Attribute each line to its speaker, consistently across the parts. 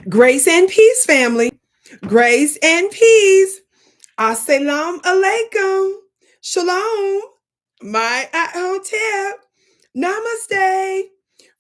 Speaker 1: Grace and peace, family. Grace and peace. Assalamu alaikum. Shalom. My hotel. Namaste.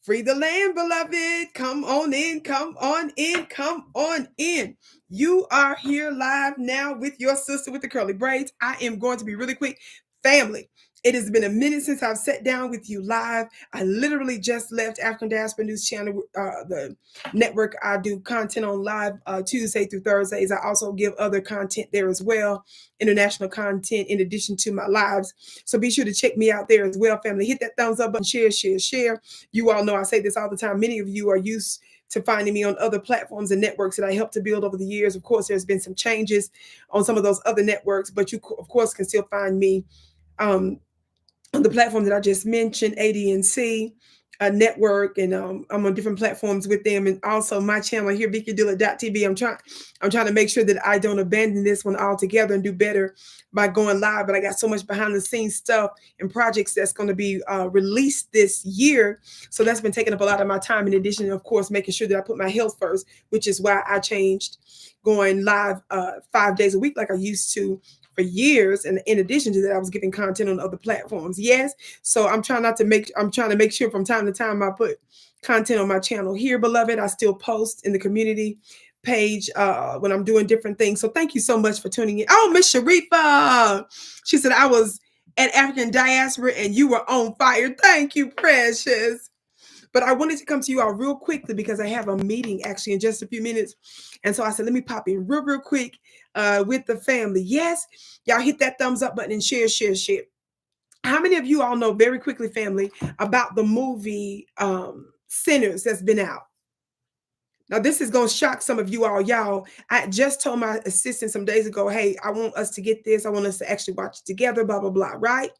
Speaker 1: Free the land, beloved. Come on in, come on in, come on in. You are here live now with your sister with the curly braids. I am going to be really quick. Family, it has been a minute since I've sat down with you live. I literally just left African Diaspora News Channel, the network. I do content on live Tuesday through Thursdays. I also give other content there as well, international content in addition to my lives. So be sure to check me out there as well, family. Hit that thumbs up button, share, share, share. You all know I say this all the time. Many of you are used to finding me on other platforms and networks that I helped to build over the years. Of course, there's been some changes on some of those other networks, but you, of course, can still find me on the platform that I just mentioned, ADNC network, and I'm on different platforms with them, and also my channel here, Vicki Dillard TV. I'm trying to make sure that I don't abandon this one altogether and do better by going live. But I got so much behind the scenes stuff and projects that's going to be released this year, so that's been taking up a lot of my time. In addition, of course, making sure that I put my health first, which is why I changed going live 5 days a week like I used to for years. And in addition to that, I was giving content on other platforms. Yes. So I'm trying to make sure from time to time I put content on my channel here, beloved. I still post in the community page when I'm doing different things. So thank you so much for tuning in. Oh, Miss Sharifa. She said I was at African Diaspora and you were on fire. Thank you, precious. But I wanted to come to you all real quickly because I have a meeting actually in just a few minutes. And so I said, let me pop in real quick with the family. Yes, y'all hit that thumbs up button and share, share, share. How many of you all know very quickly, family, about the movie Sinners that's been out? Now, this is going to shock some of you all. Y'all, I just told my assistant some days ago, hey, I want us to get this. I want us to actually watch it together, blah, blah, blah, right?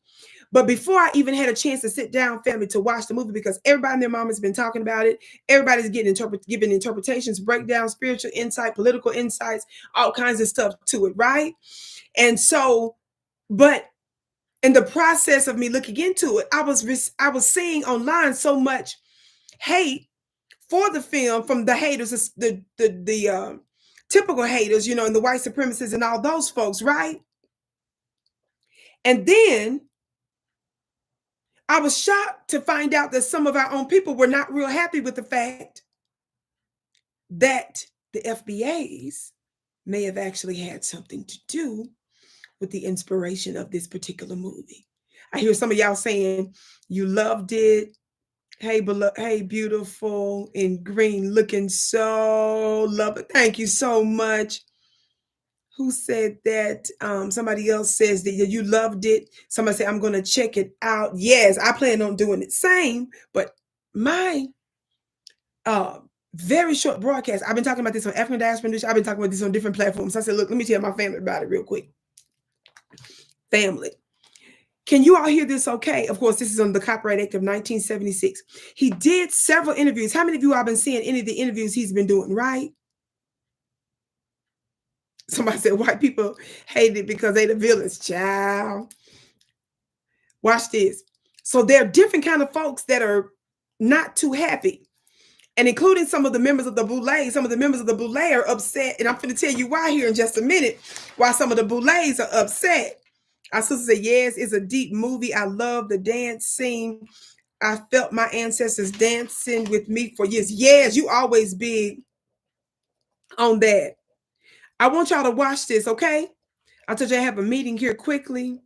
Speaker 1: But before I even had a chance to sit down, family, to watch the movie, because everybody and their mom has been talking about it, everybody's giving interpretations, breakdowns, spiritual insight, political insights, all kinds of stuff to it, right? And so, but in the process of me looking into it, I was seeing online so much hate for the film from the haters, the typical haters, and the white supremacists and all those folks, right? And then I was shocked to find out that some of our own people were not real happy with the fact that the FBAs may have actually had something to do with the inspiration of this particular movie. I hear some of y'all saying you loved it. Hey, hey, beautiful in green, looking so lovely. Thank you so much. Who said that? Somebody else says that you loved it. Somebody said, I'm going to check it out. Yes, I plan on doing the same. But my very short broadcast, I've been talking about this on African Diaspora News. I've been talking about this on different platforms. I said, look, let me tell my family about it real quick. Family. Can you all hear this okay? Of course, this is on the Copyright Act of 1976. He did several interviews. How many of you have been seeing any of the interviews he's been doing, right? Somebody said white people hate it because they the villains. Child. Watch this. So there are different kind of folks that are not too happy. And including some of the members of the Boulets. Some of the members of the Boulets are upset. And I'm going to tell you why here in just a minute. Why some of the Boulets are upset. Our sister said, yes, it's a deep movie. I love the dance scene. I felt my ancestors dancing with me for years. Yes, you always big on that. I want y'all to watch this, okay? I told you I have a meeting here quickly.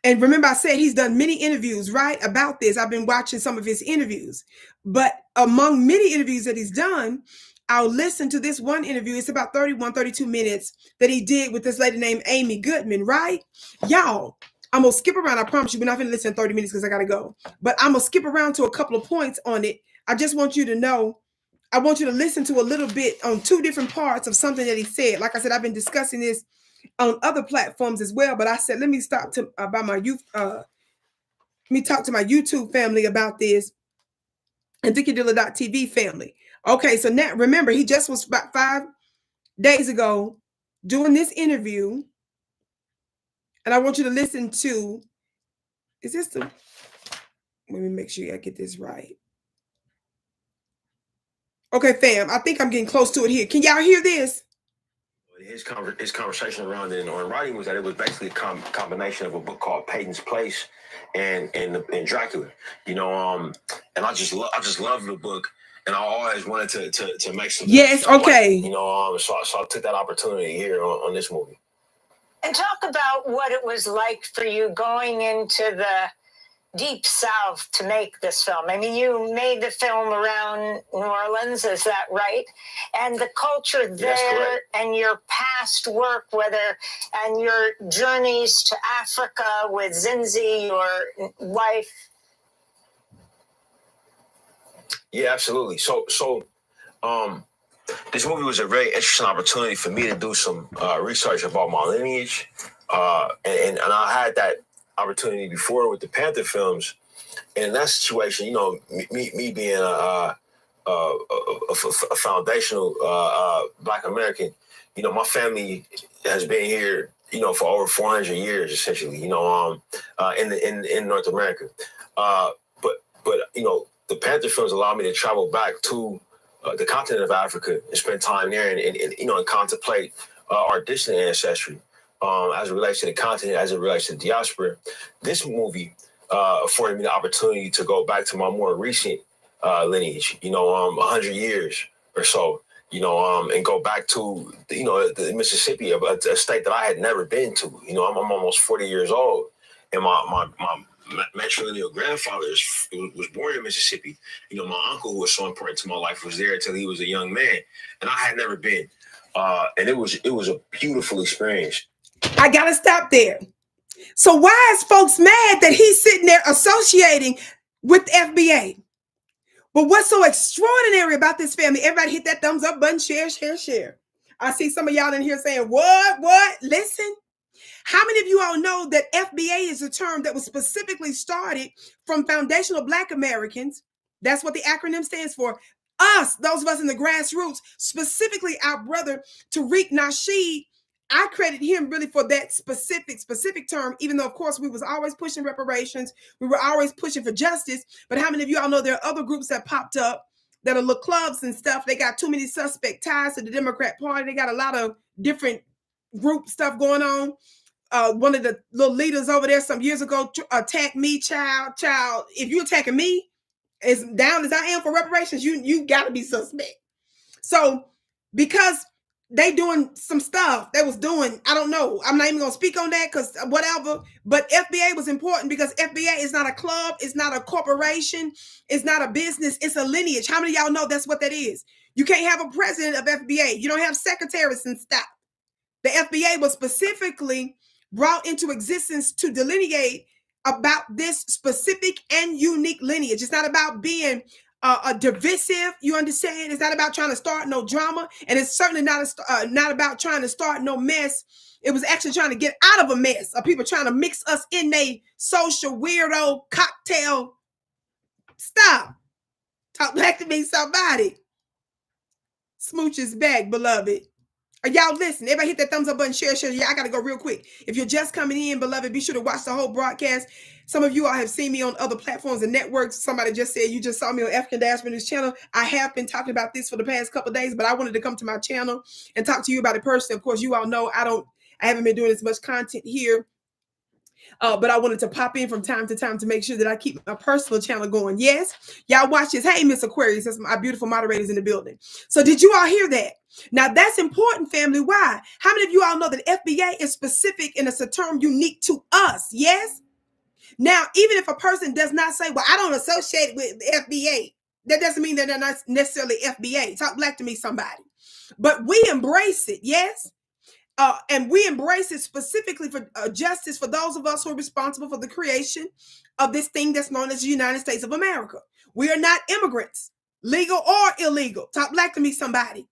Speaker 1: And remember, I said he's done many interviews, right, about this. I've been watching some of his interviews. But among many interviews that he's done, I'll listen to this one interview. It's about 31, 32 minutes that he did with this lady named Amy Goodman, right? Y'all, I'm going to skip around. I promise you, we're not going to listen 30 minutes because I got to go. But I'm going to skip around to a couple of points on it. I just want you to know, I want you to listen to a little bit on two different parts of something that he said. Like I said, I've been discussing this on other platforms as well. But I said, let me stop to about my youth. Let me talk to my YouTube family about this and Vicki Dillard TV family. Okay, so now remember, he just was about 5 days ago doing this interview. And I want you to listen to, is this the, let me make sure I get this right. Okay, fam. I think I'm getting close to it here. Can y'all hear this?
Speaker 2: His conversation around it on writing was that it was basically a combination of a book called Peyton's Place and Dracula. And I just love the book, and I always wanted to make some.
Speaker 1: Yes. Okay.
Speaker 2: So I took that opportunity here on this movie.
Speaker 3: And talk about what it was like for you going into the Deep South to make this film. I mean, you made the film around New Orleans, is that right? And the culture there and your past work, and your journeys to Africa with Zinzi, your wife.
Speaker 2: Yeah, absolutely. So this movie was a very interesting opportunity for me to do some research about my lineage. And I had that opportunity before with the Panther films. And in that situation, me being a foundational Black American, my family has been here, for over 400 years, essentially, in North America. But the Panther films allowed me to travel back to the continent of Africa and spend time there and contemplate our distant ancestry as it relates to the continent, as it relates to the diaspora. This movie afforded me the opportunity to go back to my more recent lineage, 100 years or so, and go back to, the Mississippi, a state that I had never been to. I'm almost 40 years old, and my matrilineal grandfather was born in Mississippi. My uncle, who was so important to my life, was there until he was a young man, and I had never been. And it was a beautiful experience.
Speaker 1: I gotta stop there. So why is folks mad that he's sitting there associating with the FBA? But what's so extraordinary about this family? Everybody hit that thumbs up button, share. I see some of y'all in here saying, what? Listen. How many of you all know that FBA is a term that was specifically started from foundational Black Americans? That's what the acronym stands for. Us, those of us in the grassroots, specifically our brother Tariq Nasheed. I credit him really for that specific term, even though, of course, we was always pushing reparations. We were always pushing for justice. But how many of you all know there are other groups that popped up that are little clubs and stuff? They got too many suspect ties to the Democrat Party. They got a lot of different group stuff going on. One of the little leaders over there some years ago attacked me, child. If you're attacking me, as down as I am for reparations, you got to be suspect. So because they doing some stuff they was doing, I don't know. I'm not even going to speak on that because whatever. But FBA was important because FBA is not a club. It's not a corporation. It's not a business. It's a lineage. How many of y'all know that's what that is? You can't have a president of FBA. You don't have secretaries and stuff. The FBA was specifically brought into existence to delineate about this specific and unique lineage. It's not about being a divisive, you understand? It's not about trying to start no drama, and it's certainly not about trying to start no mess. It was actually trying to get out of a mess of people trying to mix us in a social weirdo cocktail. Stop. Talk back to me, somebody. Smooch is back, beloved. Are y'all listening? Everybody hit that thumbs up button, share. Yeah, I got to go real quick. If you're just coming in, beloved, be sure to watch the whole broadcast. Some of you all have seen me on other platforms and networks. Somebody just said you just saw me on African Diaspora News channel. I have been talking about this for the past couple of days, but I wanted to come to my channel and talk to you about it personally. Of course, you all know I haven't been doing as much content here. But I wanted to pop in from time to time to make sure that I keep my personal channel going. Yes, y'all watch this. Hey, Miss Aquarius, that's my beautiful moderators in the building. So did you all hear that? Now that's important, family. Why? How many of you all know that FBA is specific and it's a term unique to us? Yes. Now, even if a person does not say, well, I don't associate with the FBA, that doesn't mean that they're not necessarily FBA. Talk black to me, somebody. But we embrace it. Yes. And we embrace it specifically for justice for those of us who are responsible for the creation of this thing that's known as the United States of America. We are not immigrants, legal or illegal. Talk black to me, somebody.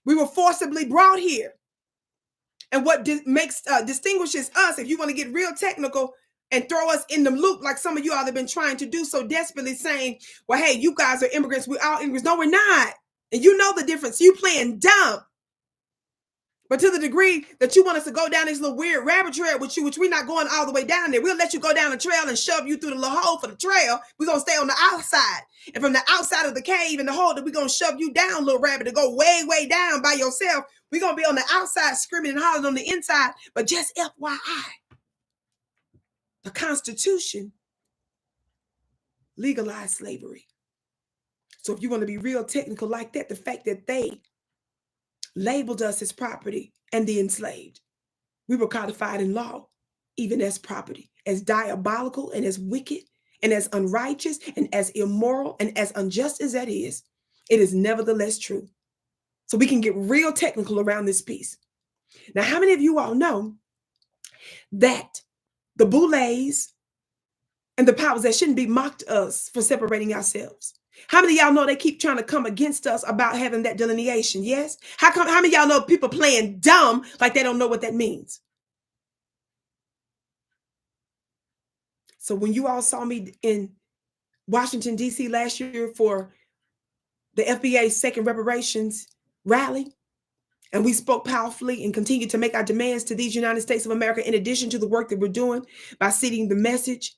Speaker 1: We were forcibly brought here. And what distinguishes us, if you want to get real technical and throw us in the loop like some of you all have been trying to do so desperately, saying, well, hey, you guys are immigrants. We're all immigrants. No, we're not. And you know the difference. You playing dumb. But to the degree that you want us to go down this little weird rabbit trail with you, which we're not going all the way down there, we'll let you go down the trail and shove you through the little hole for the trail. We're going to stay on the outside. And from the outside of the cave and the hole that we're going to shove you down, little rabbit, to go way, way down by yourself. We're going to be on the outside screaming and hollering on the inside. But just FYI, the Constitution legalized slavery. So if you want to be real technical like that, the fact that they labeled us as property and the enslaved, we were codified in law, even as property, as diabolical and as wicked and as unrighteous and as immoral and as unjust as that is, it is nevertheless true. So we can get real technical around this piece. Now, how many of you all know that the Boulets and the powers that shouldn't be mocked us for separating ourselves? How many of y'all know they keep trying to come against us about having that delineation? Yes? How many of y'all know people playing dumb like they don't know what that means? So when you all saw me in Washington, D.C. last year for the FBA's second reparations rally, and we spoke powerfully and continued to make our demands to these United States of America, in addition to the work that we're doing by seeding the message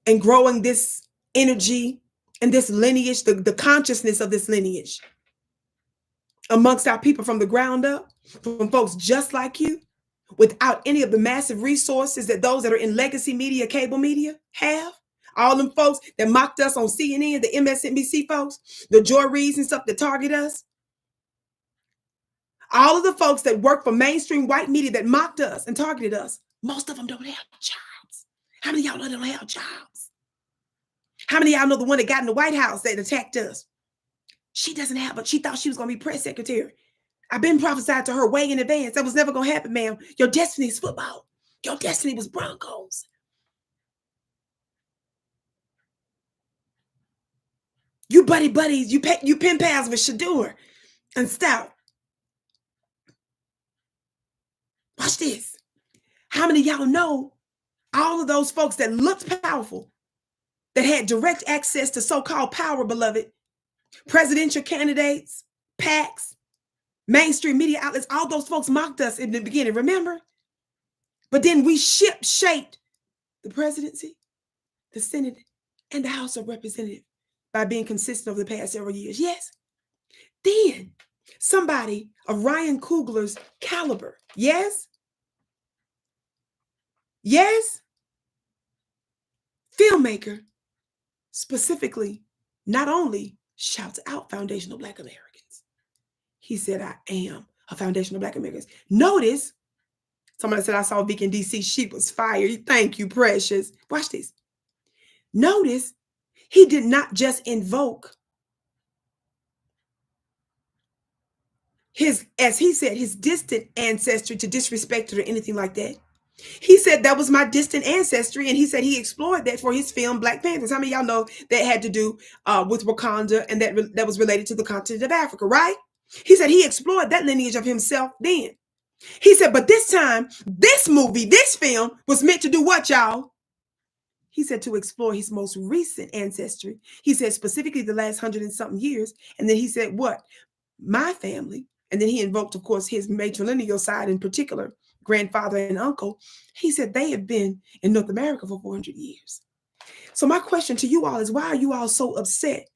Speaker 1: and growing this energy and this lineage, the consciousness of this lineage amongst our people from the ground up, from folks just like you, without any of the massive resources that those that are in legacy media, cable media have. All them folks that mocked us on CNN, the MSNBC folks, the Joy Reids and stuff that target us. All of the folks that work for mainstream white media that mocked us and targeted us, most of them don't have jobs. How many of y'all know they don't have jobs? How many of y'all know the one that got in the White House that attacked us? She doesn't have, but she thought she was going to be press secretary. I've been prophesied to her way in advance. That was never going to happen, ma'am. Your destiny is football. Your destiny was Broncos. You buddies, you pen pals with Shador and Stout. Watch this. How many of y'all know all of those folks that looked powerful, that had direct access to so-called power, beloved, presidential candidates, PACs, mainstream media outlets, all those folks mocked us in the beginning, remember? But then we shaped the presidency, the Senate, and the House of Representatives by being consistent over the past several years. Yes. Then somebody of Ryan Coogler's caliber. Yes. Yes. Filmmaker specifically not only shouts out foundational Black Americans. He said, I am a foundational Black Americans. Notice, somebody said, I saw Vicki in DC. She was fired. Thank you, precious. Watch this. Notice, he did not just invoke his, as he said, his distant ancestry to disrespect it or anything like that. He said that was my distant ancestry, and he said he explored that for his film Black Panthers. How many of y'all know that had to do with Wakanda, and that was related to the continent of Africa, right? He said he explored that lineage of himself then. He said, but this time, this movie, this film was meant to do what, y'all? He said to explore his most recent ancestry. He said specifically the last 100 and something years. And then he said, what? My family. And then he invoked, of course, his matrilineal side in particular, grandfather and uncle. He said they have been in North America for 400 years. So my question to you all is, why are you all so upset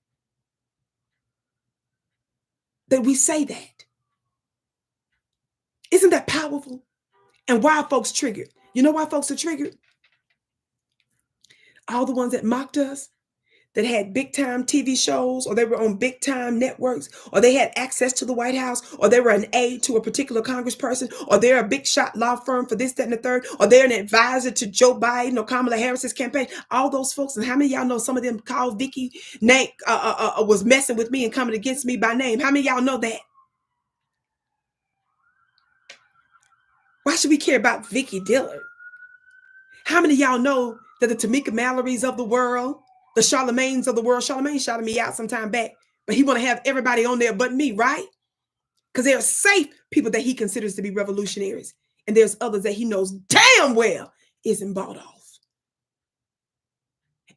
Speaker 1: that we say that? Isn't that powerful? And why are folks triggered? You know why folks are triggered? All the ones that mocked us, that had big time TV shows, or they were on big time networks, or they had access to the White House, or they were an aide to a particular congressperson, or they're a big shot law firm for this, that, and the third, or they're an advisor to Joe Biden or Kamala Harris's campaign. All those folks, and how many of y'all know some of them called Vicki was messing with me and coming against me by name? How many of y'all know that? Why should we care about Vicki Dillard? How many of y'all know that the Tamika Mallorys of the world, the Charlemagnes of the world, Charlemagne shouted me out some time back, but he want to have everybody on there but me, right? Because there are safe people that he considers to be revolutionaries, and there's others that he knows damn well isn't bought off.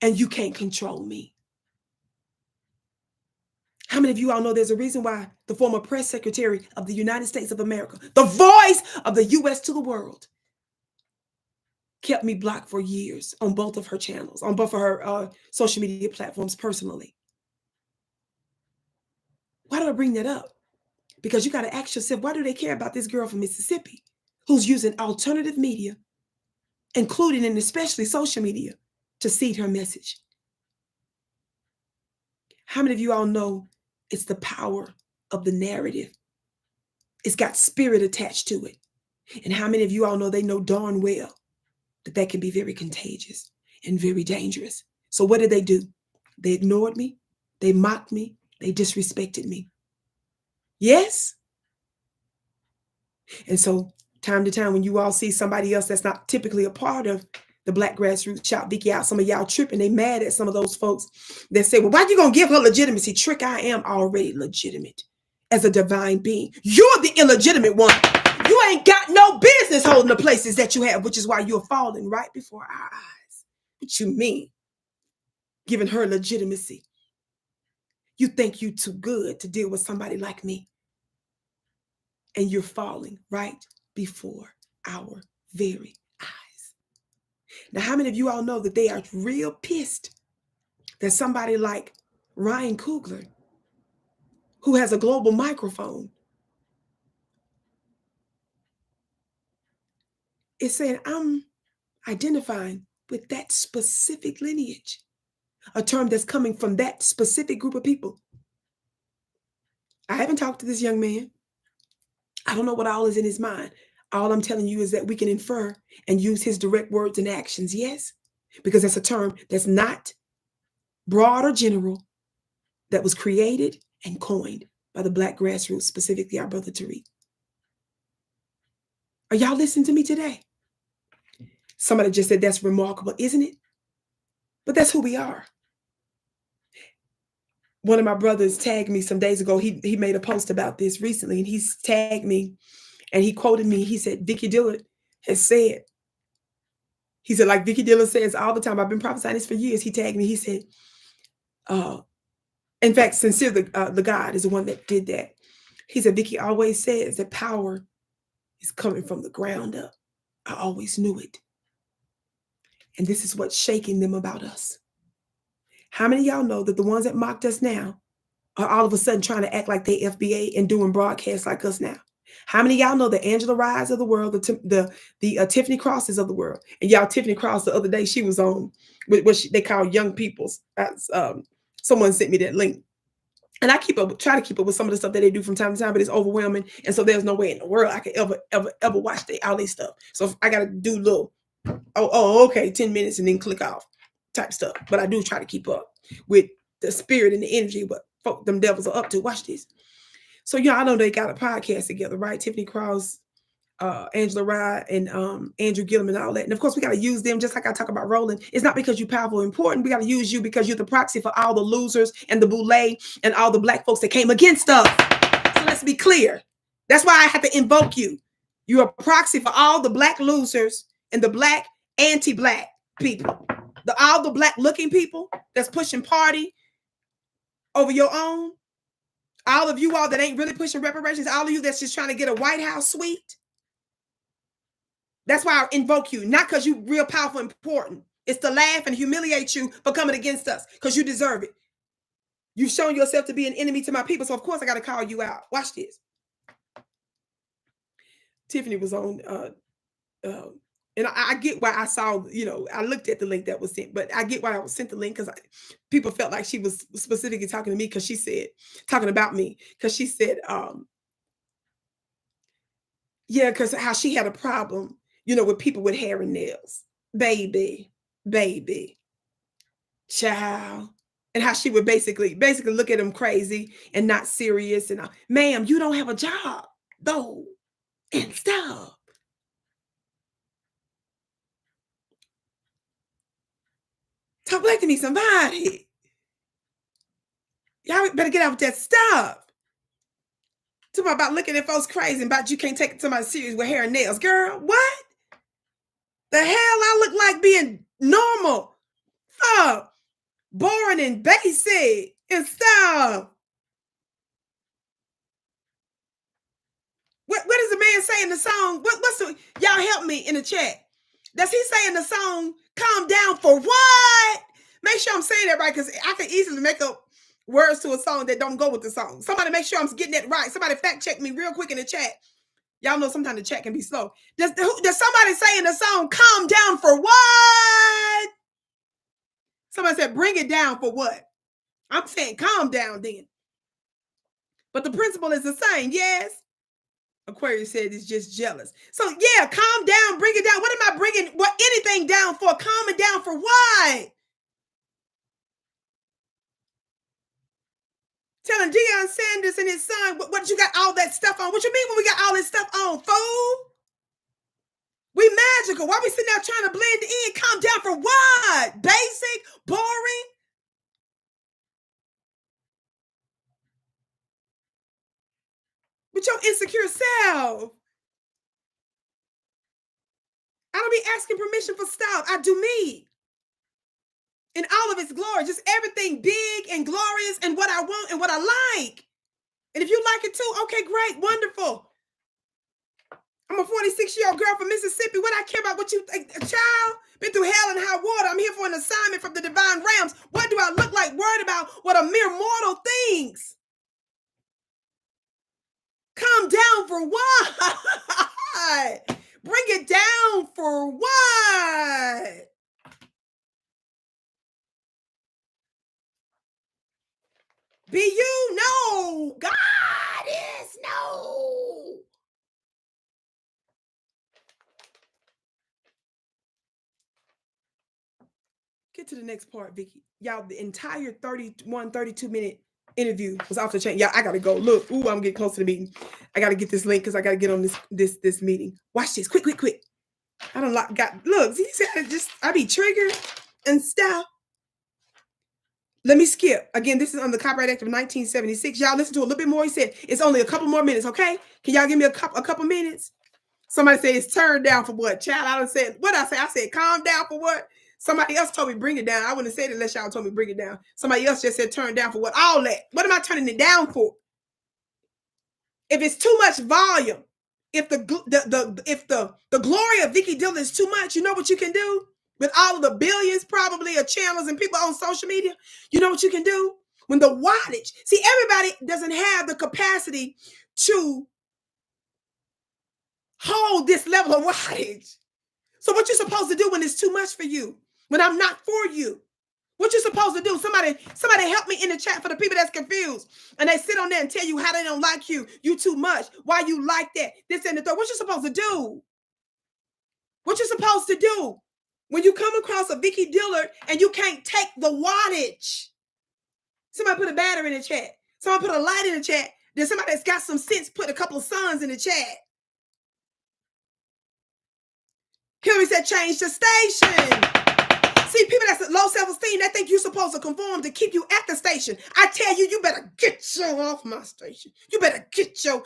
Speaker 1: And you can't control me. How many of you all know there's a reason why the former press secretary of the United States of America, the voice of the U.S. to the world, kept me blocked for years on both of her channels, on both of her social media platforms personally? Why do I bring that up? Because you got to ask yourself, why do they care about this girl from Mississippi who's using alternative media, including and especially social media, to seed her message? How many of you all know it's the power of the narrative? It's got spirit attached to it. And how many of you all know they know darn well that that can be very contagious and very dangerous? So what did they do? They ignored me. They mocked me. They disrespected me. Yes? And so time to time, when you all see somebody else that's not typically a part of the Black grassroots, shout Vicki out. Some of y'all tripping. They mad at some of those folks that say, well, why you going to give her legitimacy? Trick, I am already legitimate as a divine being. You're the illegitimate one. You ain't got no business holding the places that you have, which is why you're falling right before our eyes. What you mean? Giving her legitimacy. You think you too good to deal with somebody like me. And you're falling right before our very eyes. Now, how many of you all know that they are real pissed that somebody like Ryan Coogler, who has a global microphone, is saying, I'm identifying with that specific lineage, a term that's coming from that specific group of people? I haven't talked to this young man. I don't know what all is in his mind. All I'm telling you is that we can infer and use his direct words and actions, yes? Because that's a term that's not broad or general, that was created and coined by the Black grassroots, specifically our brother Tariq. Are y'all listening to me today? Somebody just said that's remarkable, isn't it? But that's who we are. One of my brothers tagged me some days ago. He made a post about this recently, and he's tagged me and he quoted me. He said, Vicki Dillard has said, he said, like Vicki Dillard says all the time, I've been prophesying this for years. He tagged me. He said, in fact, Sincere, the God is the one that did that. He said, Vicki always says that power is coming from the ground up. I always knew it. And this is what's shaking them about us. How many of y'all know that the ones that mocked us now are all of a sudden trying to act like they FBA and doing broadcasts like us now? How many of y'all know the Angela Ryes of the world, the Tiffany Crosses of the world? And y'all, Tiffany Cross the other day, she was on with what they call Young People's. Someone sent me that link. And I try to keep up with some of the stuff that they do from time to time, but it's overwhelming. And so there's no way in the world I could ever watch all this stuff. So I got to do little, okay, 10 minutes and then click off type stuff. But I do try to keep up with the spirit and the energy, what folk, them devils are up to. Watch this. So, I know they got a podcast together, right? Tiffany Cross, Angela Rye, and Andrew Gillum and all that. And of course, we got to use them just like I talk about Roland. It's not because you're powerful or important. We got to use you because you're the proxy for all the losers and the boule and all the Black folks that came against us. So let's be clear. That's why I have to invoke you. You're a proxy for all the Black losers and the Black anti-Black people. All the Black looking people that's pushing party over your own. All of you all that ain't really pushing reparations, all of you that's just trying to get a White House suite. That's why I invoke you, not because you real powerful and important. It's to laugh and humiliate you for coming against us because you deserve it. You've shown yourself to be an enemy to my people, so of course I got to call you out. Watch this. Tiffany was on, and I get why I saw, I looked at the link that was sent, but I get why I was sent the link because people felt like she was specifically talking to me because she said, talking about me, because she said, yeah, because how she had a problem, with people with hair and nails. Baby, child. And how she would basically look at them crazy and not serious. And ma'am, you don't have a job, though, and stuff. Talk back to me, somebody. Y'all better get out with that stuff. Talk about looking at folks crazy and about you can't take somebody serious with hair and nails. Girl, what? The hell I look like being normal? Boring and basic and stuff. What does the man say in the song? Y'all help me in the chat. Does he say in the song, calm down for what? Make sure I'm saying that right, because I can easily make up words to a song that don't go with the song. Somebody make sure I'm getting that right. Somebody fact check me real quick in the chat. Y'all know sometimes the chat can be slow. Does somebody say in the song, calm down for what? Somebody said, bring it down for what? I'm saying calm down then. But the principle is the same, yes? Aquarius said it's just jealous. So yeah, calm down, bring it down. What am I bringing anything down for? Calm it down for what? Telling Deion Sanders and his son, what you got all that stuff on? What you mean when we got all this stuff on, fool? We magical. Why we sitting there trying to blend in? Calm down for what? Basic, boring. With your insecure self. I don't be asking permission for stuff. I do me. In all of its glory. Just everything big and glorious and what I want and what I like. And if you like it too, okay, great, wonderful. I'm a 46-year-old girl from Mississippi. What I care about what you think, a child? Been through hell and high water. I'm here for an assignment from the divine realms. What do I look like? Worried about what a mere mortal thinks. Calm down for what? Bring it down for what? Be you? No. God is no. Get to the next part, Vicki. Y'all, the entire 32-minute interview was off the chain. Yeah, I gotta go. Look, I'm getting close to the meeting. I gotta get this link because I gotta get on this meeting. Watch this, quick. I don't look. See, I be triggered and stuff. Let me skip. Again, this is on the Copyright Act of 1976. Y'all listen to a little bit more. He said it's only a couple more minutes, okay? Can y'all give me a couple minutes? Somebody said it's turned down for what? Child, I done said, what I say? I said calm down for what? Somebody else told me bring it down. I wouldn't have said it unless y'all told me bring it down. Somebody else just said turn down for what? All that. What am I turning it down for? If it's too much volume, if the glory of Vicki Dillard is too much, you know what you can do? With all of the billions probably of channels and people on social media, you know what you can do? When the wattage, see, everybody doesn't have the capacity to hold this level of wattage. So what you're supposed to do when it's too much for you, when I'm not for you, what you're supposed to do? Somebody help me in the chat for the people that's confused. And they sit on there and tell you how they don't like you. You too much. Why you like that? This and the third. What you supposed to do? What you supposed to do? When you come across a Vicki Dillard and you can't take the wattage. Somebody put a battery in the chat. Somebody put a light in the chat. Then somebody that's got some sense put a couple of suns in the chat. Hillary said change the station. See, people that's low self-esteem, they think you're supposed to conform to keep you at the station. I tell you, you better get your off my station. You better get your.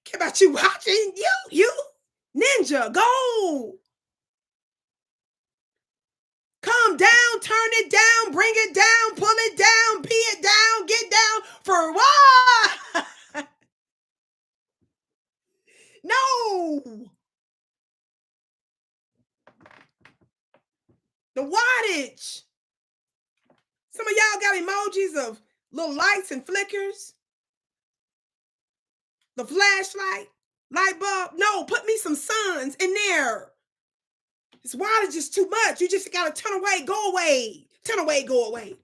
Speaker 1: Care about you watching you ninja go. Calm down, turn it down, bring it down, pull it down, pee it down, get down for what? No. The wattage. Some of y'all got emojis of little lights and flickers. The flashlight, light bulb. No, put me some suns in there. This wattage is too much. You just got to turn away, go away. Turn away, go away.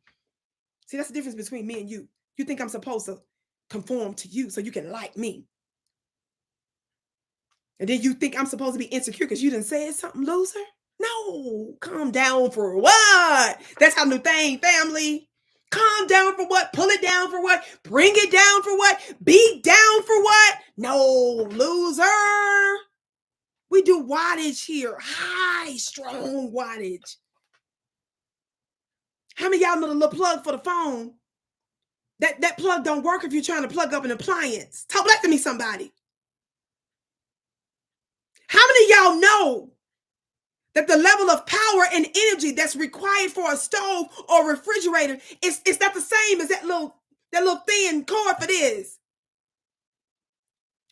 Speaker 1: See, that's the difference between me and you. You think I'm supposed to conform to you so you can like me. And then you think I'm supposed to be insecure because you done said something, loser? No, calm down for what? That's our new thing, family. Calm down for what? Pull it down for what? Bring it down for what? Be down for what? No, loser. We do wattage here. High, strong wattage. How many of y'all know the little plug for the phone? That plug don't work if you're trying to plug up an appliance. Talk back to me, somebody. How many of y'all know that the level of power and energy that's required for a stove or refrigerator is not the same as that little thin cord for this.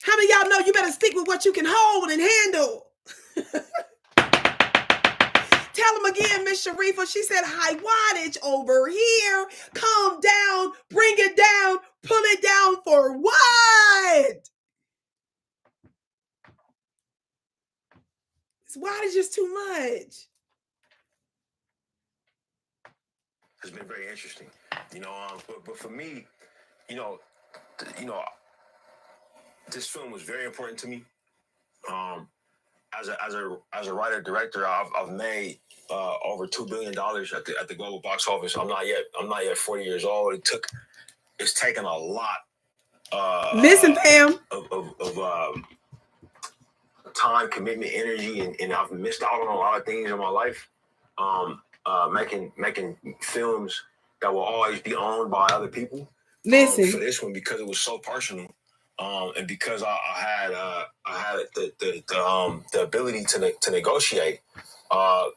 Speaker 1: How many of y'all know you better stick with what you can hold and handle? Tell them again, Miss Sharifa. She said high wattage over here. Calm down. Bring it down. Pull it down for what? This wattage is too much.
Speaker 2: It's been very interesting, but for me, this film was very important to me. As a writer director, I've made over $2 billion at the global box office. I'm not yet 40 years old. It's taken a lot.
Speaker 1: Listen, Pam.
Speaker 2: Of time, commitment, energy, and I've missed out on a lot of things in my life. Making films that will always be owned by other people.
Speaker 1: Listen,
Speaker 2: for this one, because it was so personal, and because I had the ability to negotiate. I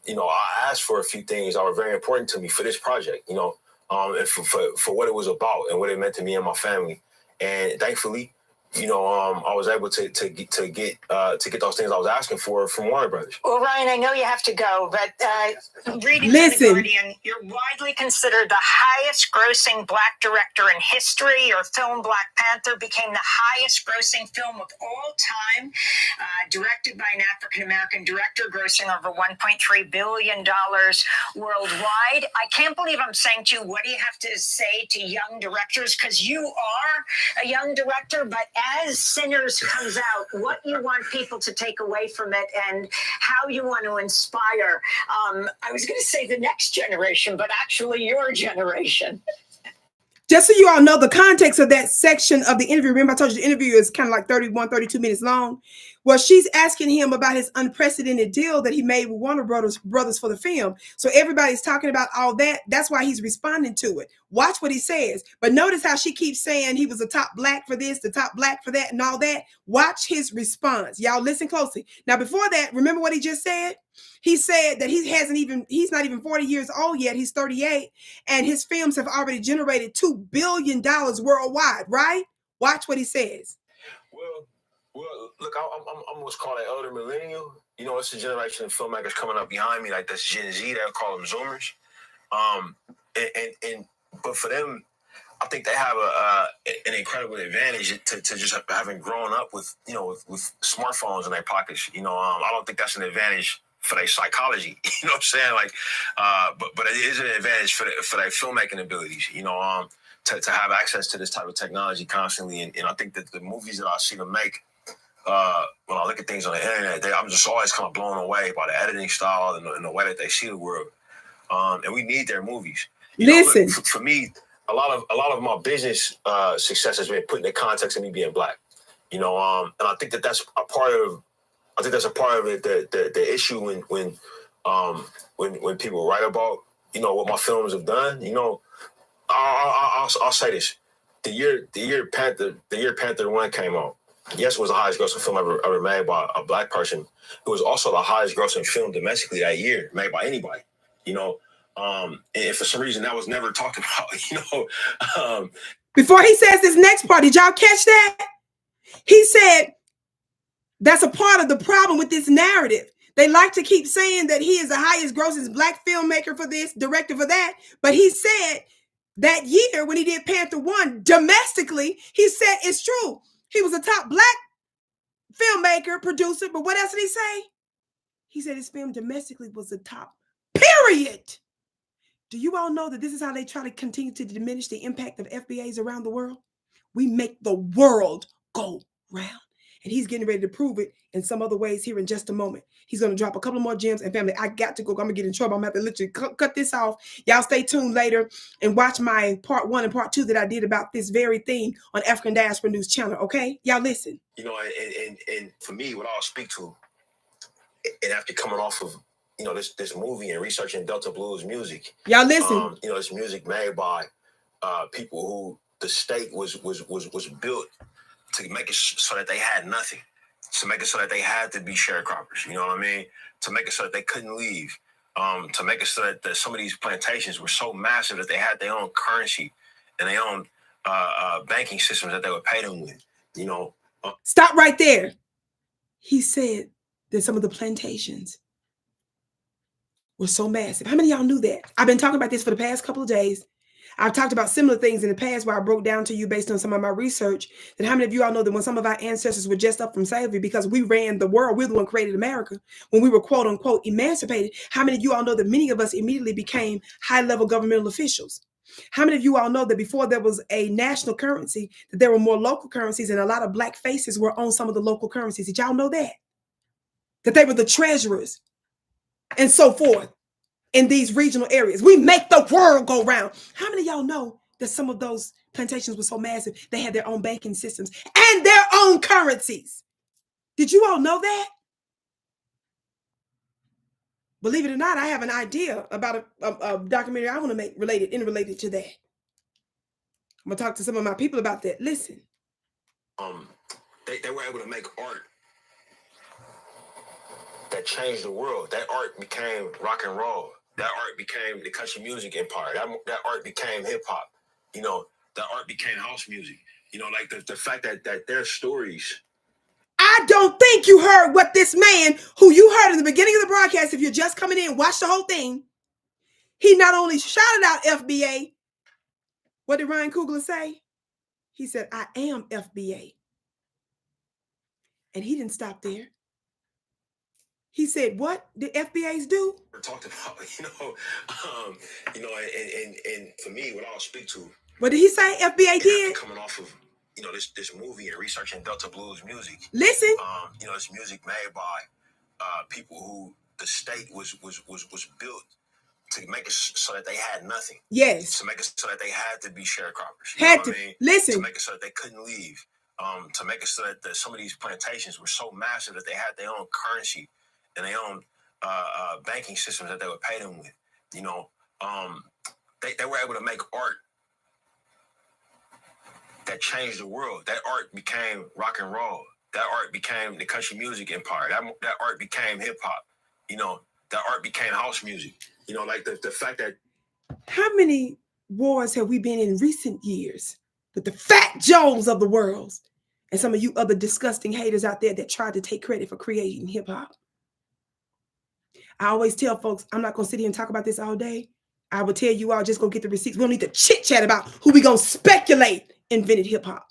Speaker 2: asked for a few things that were very important to me for this project. And for what it was about and what it meant to me and my family. And thankfully, I was able to get those things I was asking for from Warner Brothers.
Speaker 3: Well, Ryan, I know you have to go, but reading
Speaker 1: Listen.
Speaker 3: The Guardian, you're widely considered the highest-grossing Black director in history. Your film Black Panther became the highest-grossing film of all time, directed by an African-American director, grossing over $1.3 billion worldwide. I can't believe I'm saying to you, what do you have to say to young directors? Because you are a young director, but as Sinners comes out, what you want people to take away from it and how you want to inspire, I was going to say the next generation, but actually your generation.
Speaker 1: Just so you all know the context of that section of the interview, remember I told you the interview is kind of like 31, 32 minutes long. Well, she's asking him about his unprecedented deal that he made with Warner Brothers for the film. So everybody's talking about all that. That's why he's responding to it. Watch what he says. But notice how she keeps saying he was the top Black for this, the top Black for that, and all that. Watch his response. Y'all listen closely. Now, before that, remember what he just said? He said that he's not even 40 years old yet. He's 38. And his films have already generated $2 billion worldwide, right? Watch what he says.
Speaker 2: Well, look, I'm what's called an elder millennial. It's a generation of filmmakers coming up behind me, like that's Gen Z. They'll call them Zoomers. But for them, I think they have an incredible advantage to just having grown up with smartphones in their pockets. I don't think that's an advantage for their psychology. You know what I'm saying? Like, but it is an advantage for their filmmaking abilities. To have access to this type of technology constantly, and I think that the movies that I see them make. When I look at things on the internet, I'm just always kind of blown away by the editing style and the way that they see the world. And we need their movies.
Speaker 1: Listen,
Speaker 2: for me, a lot of my business success has been put in the context of me being Black. And I think that's a part of. I think that's a part of it. The issue when people write about what my films have done. I'll say this: the year Panther 1 came out. Yes, it was the highest grossing film ever made by a Black person. It was also the highest grossing film domestically that year made by anybody. And for some reason that was never talked about.
Speaker 1: Before he says this next part, did y'all catch that? He said that's a part of the problem with this narrative. They like to keep saying that he is the highest grossing Black filmmaker for this, director for that. But he said that year when he did Panther 1 domestically, he said it's true. He was a top Black filmmaker, producer, but what else did he say? He said his film domestically was the top, period. Do you all know that this is how they try to continue to diminish the impact of FBAs around the world? We make the world go round. And he's getting ready to prove it in some other ways here in just a moment. He's going to drop a couple more gems. And family, I got to go. I'm going to get in trouble. I'm going to have to literally cut this off. Y'all stay tuned later and watch my part 1 and part 2 that I did about this very thing on African Diaspora News channel. Okay? Y'all listen.
Speaker 2: And for me, what I'll speak to, and after coming off of, this movie and researching Delta Blues music.
Speaker 1: Y'all listen.
Speaker 2: This music made by people who the state was built to make it so that they had nothing. to make it so that they had to be sharecroppers. You know what I mean? To make it so that they couldn't leave. To make it so that some of these plantations were so massive that they had their own currency and their own banking systems that they would pay them with. You know.
Speaker 1: Stop right there. He said that some of the plantations were so massive. How many of y'all knew that? I've been talking about this for the past couple of days. I've talked about similar things in the past where I broke down to you based on some of my research that how many of you all know that when some of our ancestors were just up from slavery because we ran the world, we're the one who created America, when we were quote unquote emancipated, how many of you all know that many of us immediately became high-level governmental officials? How many of you all know that before there was a national currency, that there were more local currencies and a lot of black faces were on some of the local currencies? Did y'all know that? That they were the treasurers and so forth in these regional areas. We make the world go round. How many of y'all know that some of those plantations were so massive, they had their own banking systems and their own currencies? Did you all know that? Believe it or not, I have an idea about a documentary I want to make related to that. I'm going to talk to some of my people about that. Listen.
Speaker 2: They were able to make art that changed the world. That art became rock and roll. That art became the country music empire. That art became hip hop. You know, that art became house music. You know, like the fact that their stories.
Speaker 1: I don't think you heard what this man, who you heard in the beginning of the broadcast, if you're just coming in, watch the whole thing. He not only shouted out FBA. What did Ryan Coogler say? He said, I am FBA. And he didn't stop there. He said, what did FBAs do?
Speaker 2: We're talked about, and for me, what I'll speak to.
Speaker 1: What did he say FBA did?
Speaker 2: Coming off of, this movie and researching Delta Blues music.
Speaker 1: Listen.
Speaker 2: It's music made by people who the state was built to make it so that they had nothing.
Speaker 1: Yes.
Speaker 2: To make it so that they had to be sharecroppers.
Speaker 1: Listen.
Speaker 2: To make it so that they couldn't leave. To make it so that some of these plantations were so massive that they had their own currency and their own banking systems that they would pay them with. They were able to make art that changed the world. That art became rock and roll. That art became the country music empire. That art became hip hop. That art became house music. Like the fact that.
Speaker 1: How many wars have we been in recent years with the Fat Joes of the world and some of you other disgusting haters out there that tried to take credit for creating hip hop? I always tell folks, I'm not going to sit here and talk about this all day. I will tell you all, just go get the receipts. We don't need to chit chat about who we going to speculate invented hip hop.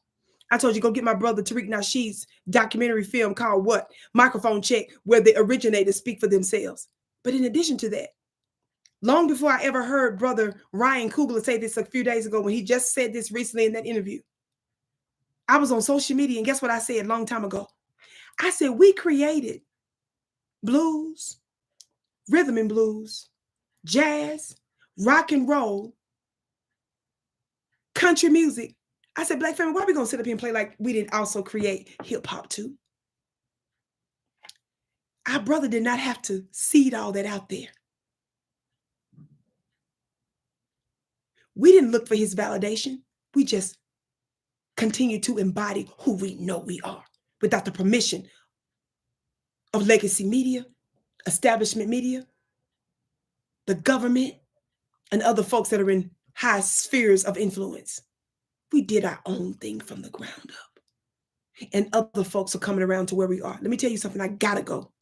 Speaker 1: I told you, go get my brother Tariq Nasheed's documentary film called what? Microphone Check, where the originators speak for themselves. But in addition to that, long before I ever heard brother Ryan Coogler say this a few days ago, when he just said this recently in that interview, I was on social media, and guess what I said a long time ago? I said, we created blues, rhythm and blues, jazz, rock and roll, country music. I said, Black family, why are we going to sit up here and play like we didn't also create hip hop too? Our brother did not have to seed all that out there. We didn't look for his validation. We just continue to embody who we know we are without the permission of legacy media, establishment media, the government, and other folks that are in high spheres of influence. We did our own thing from the ground up. And other folks are coming around to where we are. Let me tell you something. I gotta go.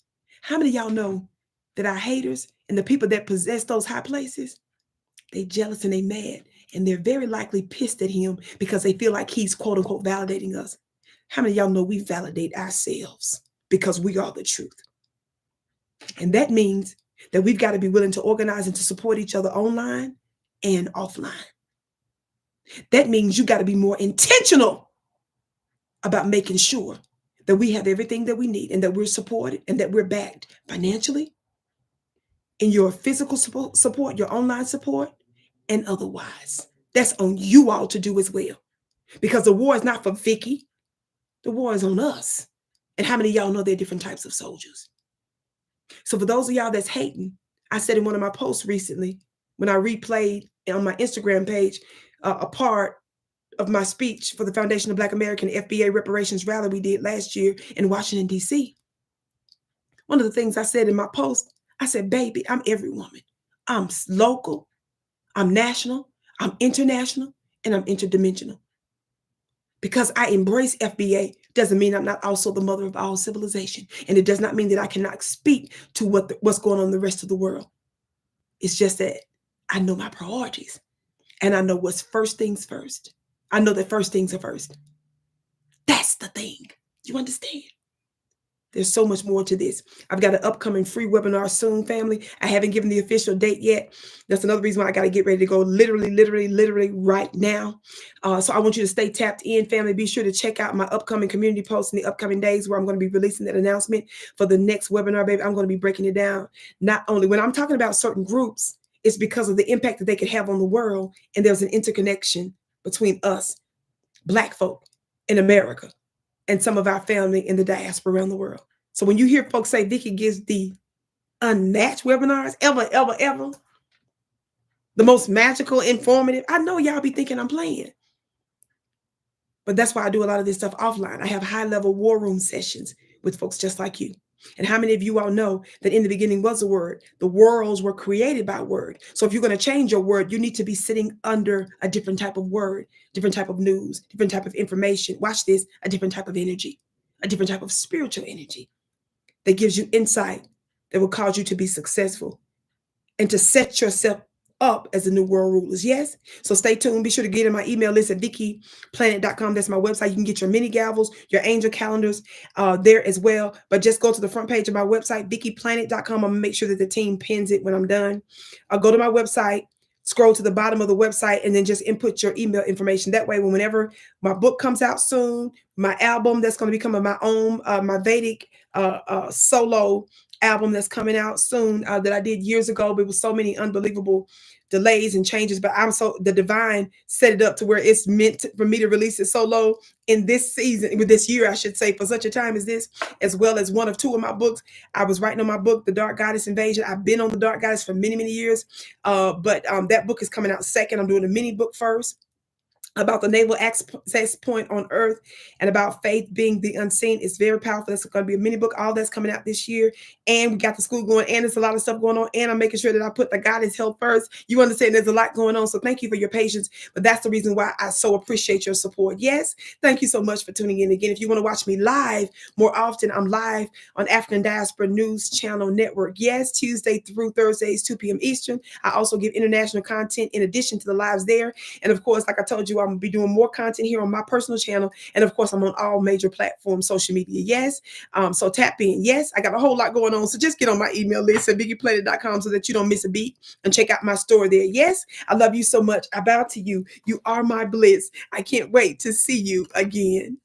Speaker 1: How many of y'all know that our haters and the people that possess those high places, they jealous and they mad, and they're very likely pissed at him because they feel like he's quote unquote validating us. How many of y'all know we validate ourselves because we are the truth? And that means that we've got to be willing to organize and to support each other online and offline. That means you got to be more intentional about making sure that we have everything that we need and that we're supported and that we're backed financially, in your physical support, your online support, and otherwise. That's on you all to do as well. Because the war is not for Vicki. The war is on us. And how many of y'all know there are different types of soldiers? So for those of y'all that's hating, I said in one of my posts recently, when I replayed on my Instagram page, a part of my speech for the Foundation of Black American FBA reparations rally we did last year in Washington, D.C., one of the things I said in my post, I said, baby, I'm every woman. I'm local, I'm national, I'm international, and I'm interdimensional. Because I embrace FBA doesn't mean I'm not also the mother of all civilization. And it does not mean that I cannot speak to what's going on in the rest of the world. It's just that I know my priorities. And I know what's first things first. I know that first things are first. That's the thing. You understand? There's so much more to this. I've got an upcoming free webinar soon, family. I haven't given the official date yet. That's another reason why I got to get ready to go literally right now. So I want you to stay tapped in, family. Be sure to check out my upcoming community posts in the upcoming days where I'm going to be releasing that announcement for the next webinar, baby. I'm going to be breaking it down. Not only when I'm talking about certain groups, it's because of the impact that they could have on the world. And there's an interconnection between us, Black folk in America, and some of our family in the diaspora around the world. So when you hear folks say Vicki gives the unmatched webinars ever, the most magical, informative, I know y'all be thinking I'm playing. But that's why I do a lot of this stuff offline. I have high-level war room sessions with folks just like you. And how many of you all know that in the beginning was a word? The worlds were created by word. So if you're going to change your word, you need to be sitting under a different type of word, different type of news, different type of information. Watch this, a different type of energy, a different type of spiritual energy that gives you insight that will cause you to be successful and to set yourself up as the new world rulers. Yes. So stay tuned. Be sure to get in my email list at VickiPlanet.com. That's my website. You can get your mini gavels, your angel calendars there as well. But just go to the front page of my website, VickiPlanet.com. I'm gonna make sure that the team pins it when I'm done. I'll go to my website, scroll to the bottom of the website, and then just input your email information. That way, whenever my book comes out soon, my album that's going to become my own, my Vedic solo album that's coming out soon that I did years ago, but with so many unbelievable delays and changes. But the divine set it up to where it's meant for me to release it solo in this season, with this year, I should say, for such a time as this, as well as one of two of my books. I was writing on my book, The Dark Goddess Invasion. I've been on The Dark Goddess for many years, but that book is coming out second. I'm doing a mini book first about the naval access point on Earth and about faith being the unseen. It's very powerful. It's going to be a mini book. All that's coming out this year. And we got the school going, and there's a lot of stuff going on. And I'm making sure that I put the Goddess health first. You understand there's a lot going on. So thank you for your patience. But that's the reason why I so appreciate your support. Yes. Thank you so much for tuning in again. If you want to watch me live more often, I'm live on African Diaspora News Channel Network. Yes. Tuesday through Thursdays, 2 p.m. Eastern. I also give international content in addition to the lives there. And of course, like I told you, I'm going to be doing more content here on my personal channel. And of course, I'm on all major platforms, social media. Yes. So tap in. Yes. I got a whole lot going on. So just get on my email list at VickiPlanet.com so that you don't miss a beat, and check out my store there. Yes. I love you so much. I bow to you. You are my bliss. I can't wait to see you again.